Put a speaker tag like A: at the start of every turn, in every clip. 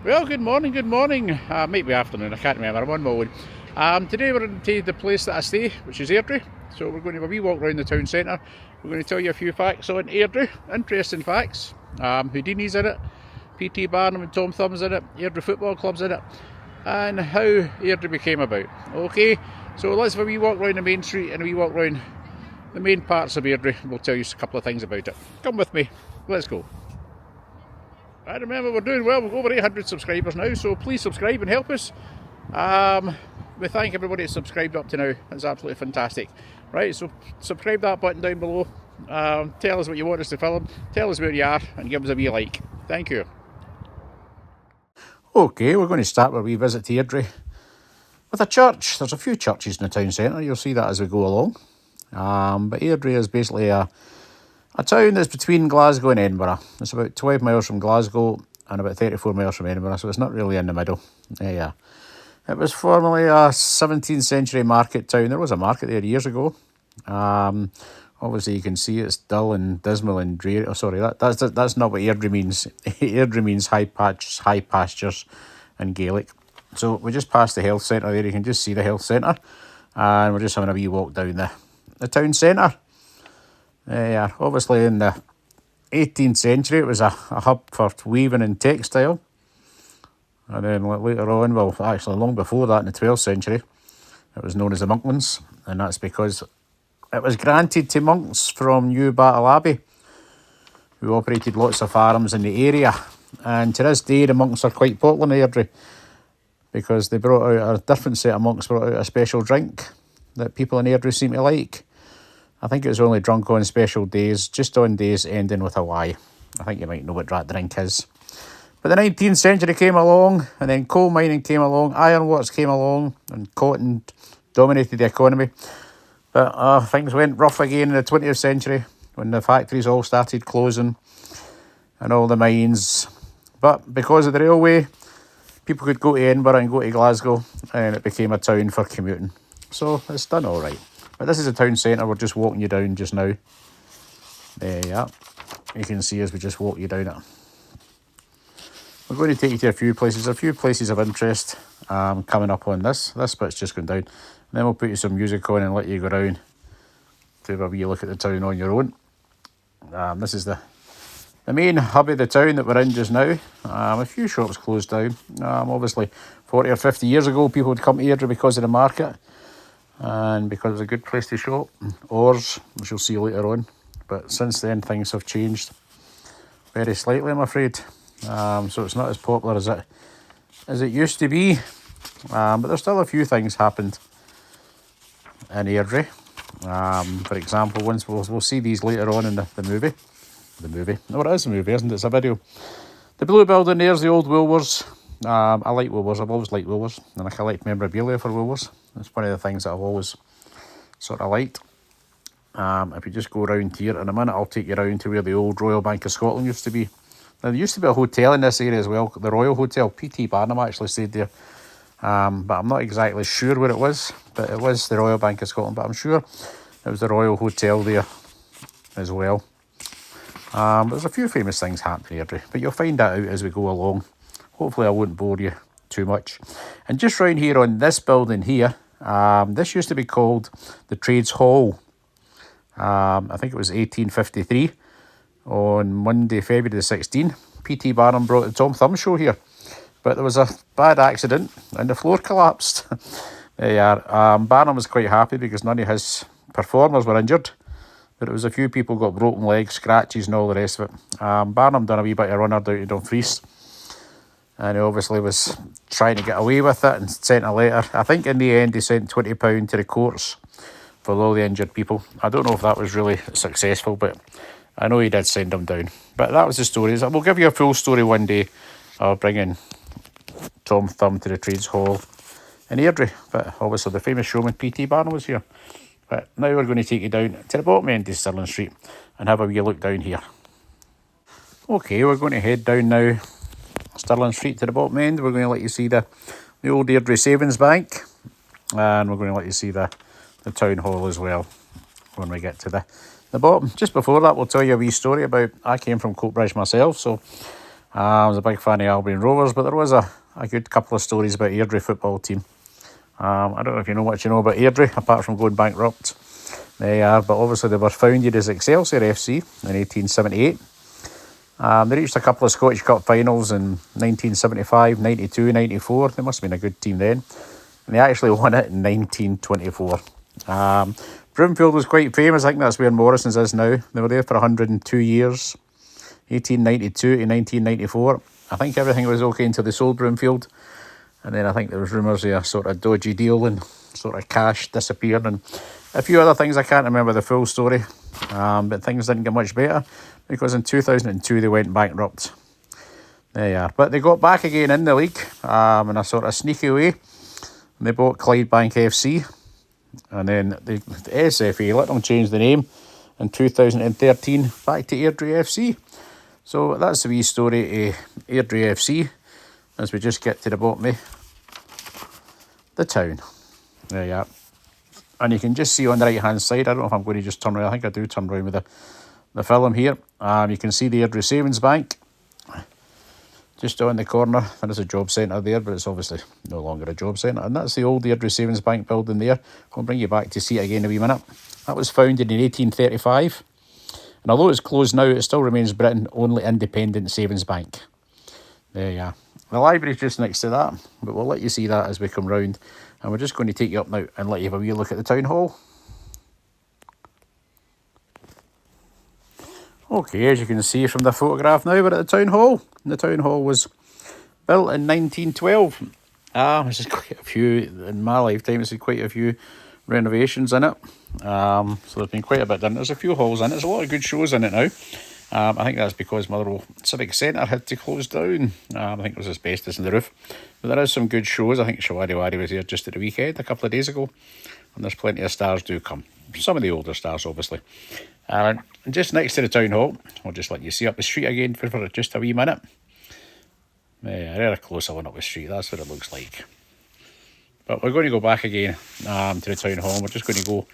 A: Well, good morning. Might be afternoon, I can't remember, I'm on my own. Today we're into the place that I stay, which is Airdrie. So we're going to have a wee walk around the town centre. We're going to tell you a few facts on Airdrie, interesting facts. Houdini's in it, PT Barnum and Tom Thumb's in it, Airdrie Football Club's in it, and how Airdrie became about. Okay, so let's have a wee walk around the main street and a wee walk around the main parts of Airdrie. We'll tell you a couple of things about it. Come with me, let's go. I remember we're doing well, we've got over 800 subscribers now, so please subscribe and help us. We thank everybody that's subscribed up to now, it's absolutely fantastic. Right, so subscribe that button down below, tell us what you want us to film, tell us where you are, and give us a wee like. Thank you. Okay, we're going to start with a wee visit to Airdrie with a church. There's a few churches in the town centre, you'll see that as we go along. But Airdrie is basically a town that's between Glasgow and Edinburgh. It's about 12 miles from Glasgow and about 34 miles from Edinburgh, so it's not really in the middle. Yeah. It was formerly a 17th century market town. There was a market there years ago. Obviously, you can see it's dull and dismal and dreary. Oh, sorry, that's not what Airdrie means. Airdrie means high pastures in Gaelic. So we just passed the health centre there. You can just see the health centre. And we're just having a wee walk down the town centre. Yeah, obviously in the 18th century it was a hub for weaving and textile. And then later on, well actually long before that in the 12th century, it was known as the Monklands. And that's because it was granted to monks from New Battle Abbey, who operated lots of farms in the area. And to this day the monks are quite popular in Airdrie, because they brought out, a different set of monks brought out a special drink that people in Airdrie seem to like. I think it was only drunk on special days, just on days ending with a Y. I think you might know what that drink is. But the 19th century came along, and then coal mining came along, ironworks came along, and cotton dominated the economy. But things went rough again in the 20th century, when the factories all started closing, and all the mines. But because of the railway, people could go to Edinburgh and go to Glasgow, and it became a town for commuting. So it's done all right. But this is the town centre, we're just walking you down just now. There you are. You can see as we just walk you down it. We're going to take you to a few places of interest coming up on this. This bit's just going down. And then we'll put you some music on and let you go down to have a wee look at the town on your own. This is the main hub of the town that we're in just now. A few shops closed down. Obviously 40 or 50 years ago people would come to Airdrie because of the market. And because it was a good place to shop. Ors, which you'll see later on. But since then things have changed very slightly, I'm afraid. So it's not as popular as it used to be. But there's still a few things happened in Airdrie. For example, once we'll see these later on in the movie. The movie. No, it is a movie, isn't it? It's a video. The blue building there's the old Woolworths. I like Woolworths. I've always liked Woolworths. And I collect memorabilia for Woolworths. It's one of the things that I've always sort of liked. If you just go around here in a minute, I'll take you around to where the old Royal Bank of Scotland used to be. Now, there used to be a hotel in this area as well, the Royal Hotel. PT Barnum actually stayed there. But I'm not exactly sure where it was. But it was the Royal Bank of Scotland. But I'm sure it was the Royal Hotel there as well. There's a few famous things happening here, but you'll find that out as we go along. Hopefully I won't bore you too much. And just round here on this building here, this used to be called the Trades Hall. I think it was 1853. On Monday, February the 16th, P.T. Barnum brought the Tom Thumb show here. But there was a bad accident and the floor collapsed. There you are. Barnum was quite happy because none of his performers were injured. But it was a few people got broken legs, scratches and all the rest of it. Barnum done a wee bit of runner down to Dumfries. And he obviously was trying to get away with it and sent a letter. I think in the end he sent £20 to the courts for all the injured people. I don't know if that was really successful, but I know he did send them down. But that was the story. We'll give you a full story one day. I'll bring in Tom Thumb to the Trades Hall in Airdrie. But obviously the famous showman P.T. Barnum was here. But now we're going to take you down to the bottom end of Stirling Street and have a wee look down here. Okay, we're going to head down now Stirling Street to the bottom end. We're going to let you see the old Airdrie Savings Bank. And we're going to let you see the town hall as well when we get to the bottom. Just before that, we'll tell you a wee story about, I came from Coatbridge myself, so I was a big fan of Albion Rovers, but there was a good couple of stories about Airdrie football team. I don't know if you know what you know about Airdrie, apart from going bankrupt. They are, but obviously they were founded as Excelsior FC in 1878. They reached a couple of Scottish Cup finals in 1975, 92, 94. They must have been a good team then. And they actually won it in 1924. Broomfield was quite famous. I think that's where Morrison's is now. They were there for 102 years, 1892 to 1994. I think everything was okay until they sold Broomfield. And then I think there was rumours of a sort of dodgy deal and sort of cash disappeared and a few other things. I can't remember the full story. But things didn't get much better because in 2002 they went bankrupt. There you are. But they got back again in the league in a sort of sneaky way. They bought Clydebank FC. And then the SFA let them change the name in 2013 back to Airdrie FC. So that's the wee story of Airdrie FC as we just get to the bottom of the town. There you are. And you can just see on the right hand side, I don't know if I'm going to just turn around, I think I do turn around with the film here. You can see the Airdrie Savings Bank just on the corner. There is a job centre there, but it's obviously no longer a job centre. And that's the old Airdrie Savings Bank building there. I'll bring you back to see it again in a wee minute. That was founded in 1835. And although it's closed now, it still remains Britain's only independent savings bank. There you are. The library's just next to that, but we'll let you see that as we come round. And we're just going to take you up now and let you have a wee look at the town hall. Okay, as you can see from the photograph now, we're at the town hall. The town hall was built in 1912. This is quite a few, in my lifetime, this is quite a few renovations in it. So there's been quite a bit done. There's a few halls in it. There's a lot of good shows in it now. I think that's because Motherwell Civic Centre had to close down. I think it was asbestos in the roof. But there is some good shows. I think Shawari Wari was here just at the weekend a couple of days ago. And there's plenty of stars do come. Some of the older stars, obviously. And just next to the town hall, I'll just let you see up the street again for just a wee minute. Yeah, a closer one up the street. That's what it looks like. But we're going to go back again to the town hall. We're just going to go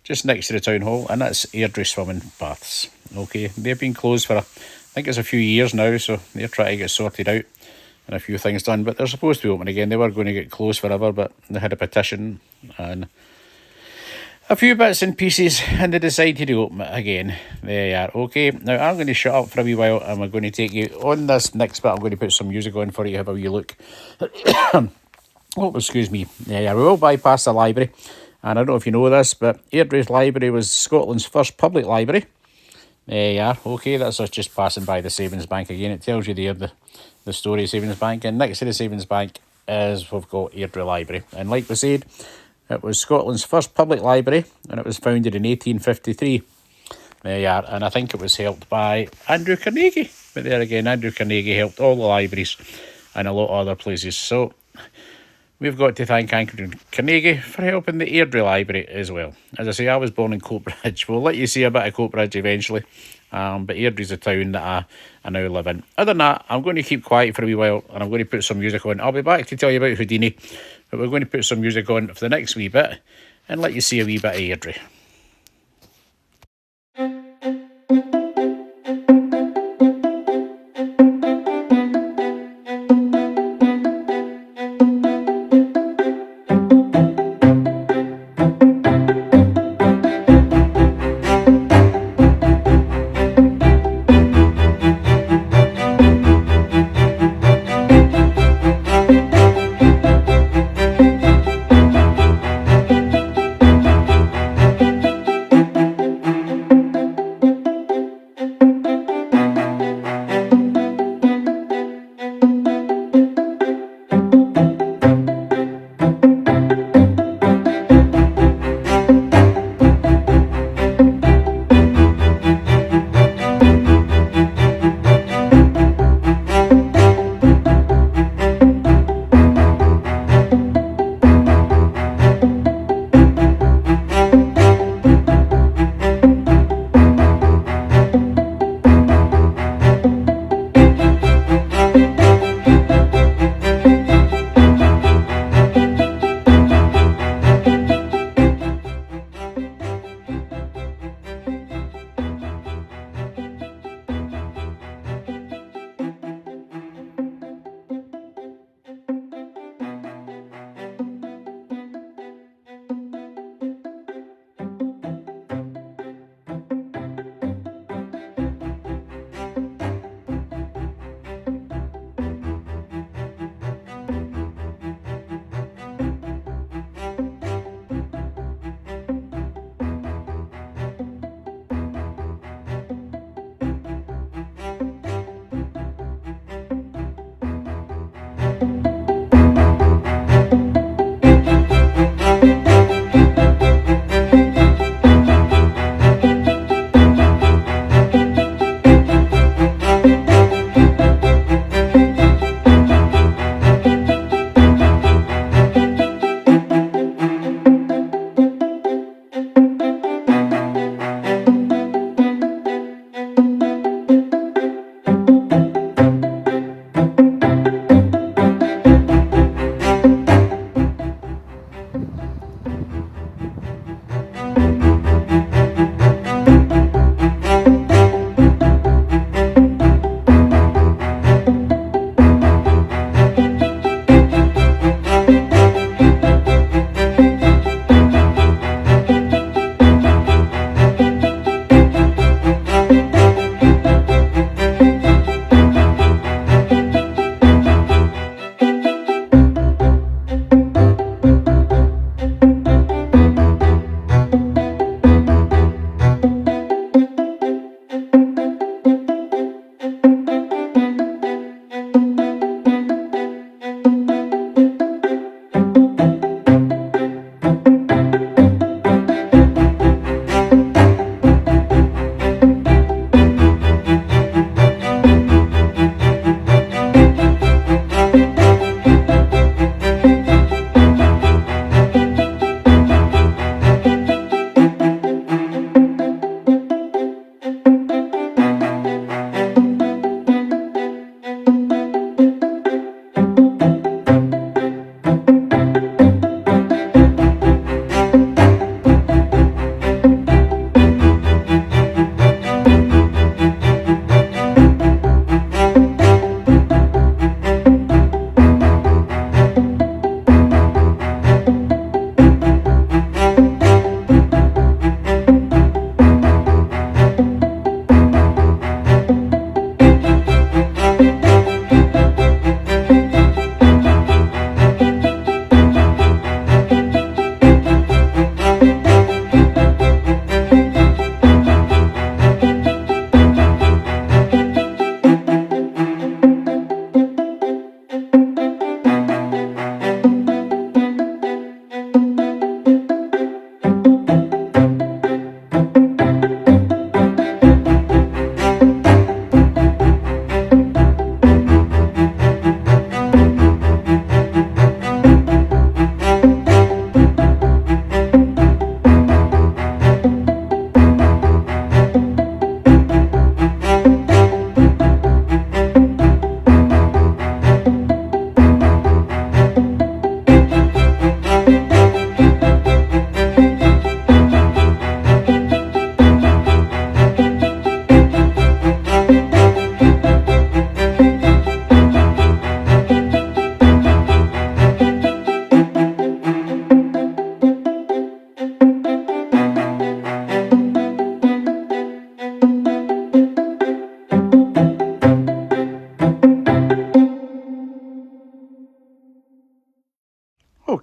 A: just next to the town hall, and that's Airdrie Swimming Baths. Okay, they've been closed for, I think it's a few years now, so they're trying to get sorted out and a few things done, but they're supposed to be open again. They were going to get closed forever, but they had a petition and a few bits and pieces, and they decided to open it again. There you are. Okay, now I'm going to shut up for a wee while, and we're going to take you on this next bit. I'm going to put some music on for you to have a wee look. Oh, excuse me. Yeah, we will bypass the library. And I don't know if you know this, but Airdrie's library was Scotland's first public library. There you are. Okay, that's us just passing by the Savings Bank again. It tells you there the story of Savings Bank. And next to the Savings Bank is we've got Airdrie Library. And like we said, it was Scotland's first public library, and it was founded in 1853. There you are. And I think it was helped by Andrew Carnegie. But there again, Andrew Carnegie helped all the libraries and a lot of other places. So we've got to thank Andrew Carnegie for helping the Airdrie Library as well. As I say, I was born in Coatbridge. We'll let you see a bit of Coatbridge eventually. But Airdrie's a town that I now live in. Other than that, I'm going to keep quiet for a wee while, and I'm going to put some music on. I'll be back to tell you about Houdini, but we're going to put some music on for the next wee bit and let you see a wee bit of Airdrie.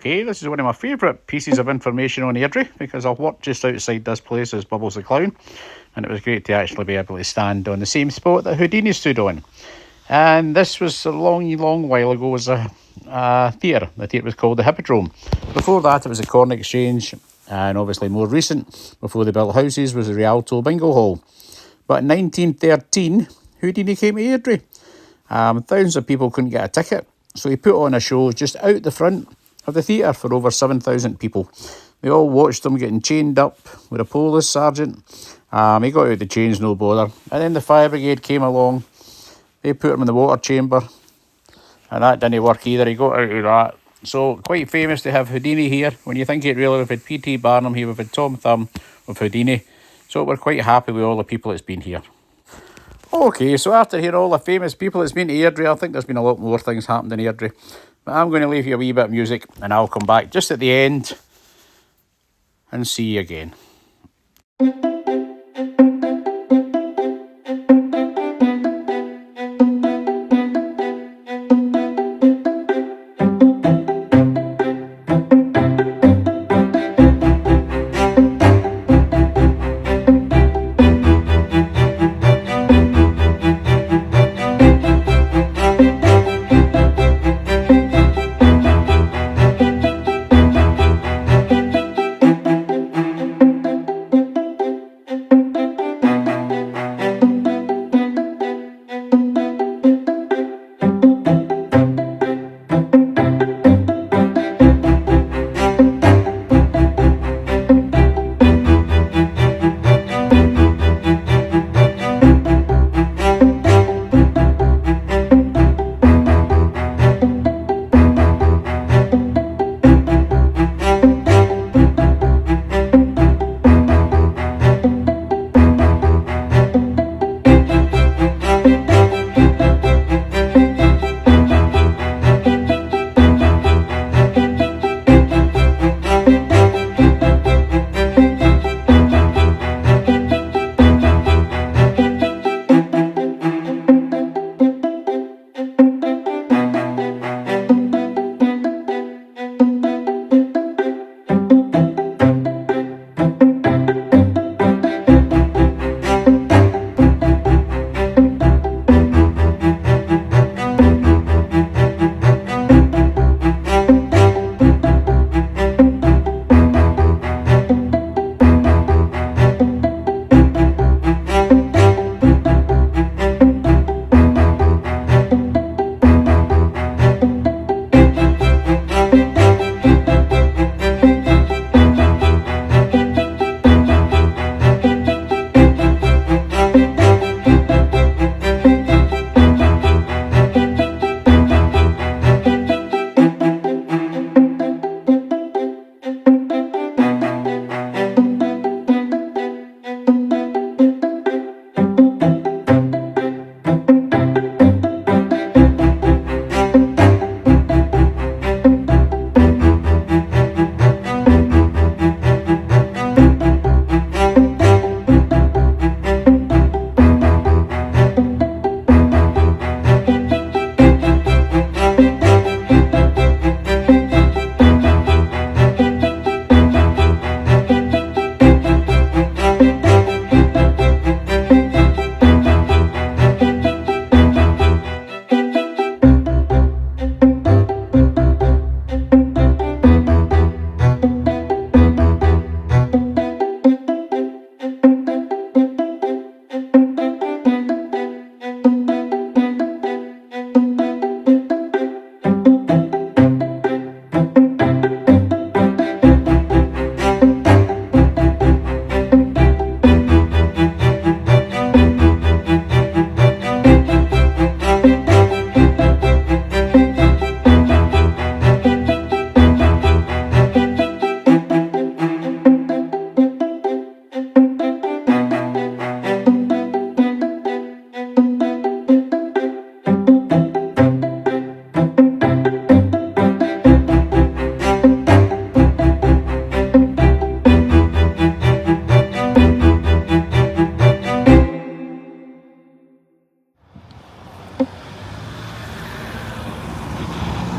A: Okay, this is one of my favourite pieces of information on Airdrie, because I've worked just outside this place as Bubbles the Clown, and it was great to actually be able to stand on the same spot that Houdini stood on. And this was a long while ago, was a theatre. The theatre was called the Hippodrome. Before that it was a Corn Exchange, and obviously more recent, before they built houses, was the Rialto Bingo Hall. But in 1913, Houdini came to Airdrie. Thousands of people couldn't get a ticket, so he put on a show just out the front of the theatre for over 7,000 people. They all watched him getting chained up with a police sergeant. He got out the chains, no bother. And then the fire brigade came along. They put him in the water chamber, and that didn't work either. He got out of that. So quite famous to have Houdini here. When you think it really, we've had P.T. Barnum here, we've had Tom Thumb, with Houdini. So we're quite happy with all the people that's been here. Okay, so after hearing all the famous people that's been to Airdrie, I think there's been a lot more things happened in Airdrie. But I'm going to leave you a wee bit of music, and I'll come back just at the end and see you again.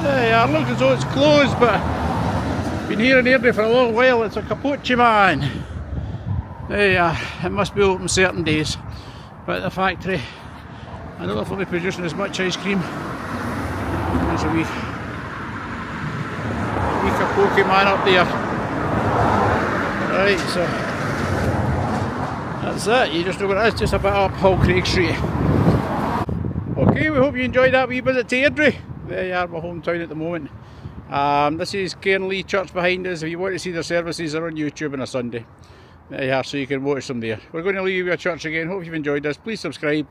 A: It looks as though it's closed, but been here in Airdrie for a long while. It's a Capocci, man. It must be open certain days, but the factory, I don't know if they'll be producing as much ice cream as a wee Capocci man up there. Right, so that's it. You just know what it is, just a bit up Hull Craig Street. Okay, we hope you enjoyed that wee visit to Airdrie. There you are, my hometown at the moment. This is Cairnlea Church behind us. If you want to see their services, they're on YouTube on a Sunday. There you are, so you can watch them there. We're going to leave you with a church again. Hope you've enjoyed this. Please subscribe.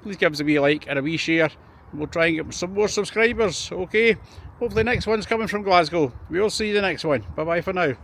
A: Please give us a wee like and a wee share. We'll try and get some more subscribers, okay? Hopefully the next one's coming from Glasgow. We'll see you the next one. Bye bye for now.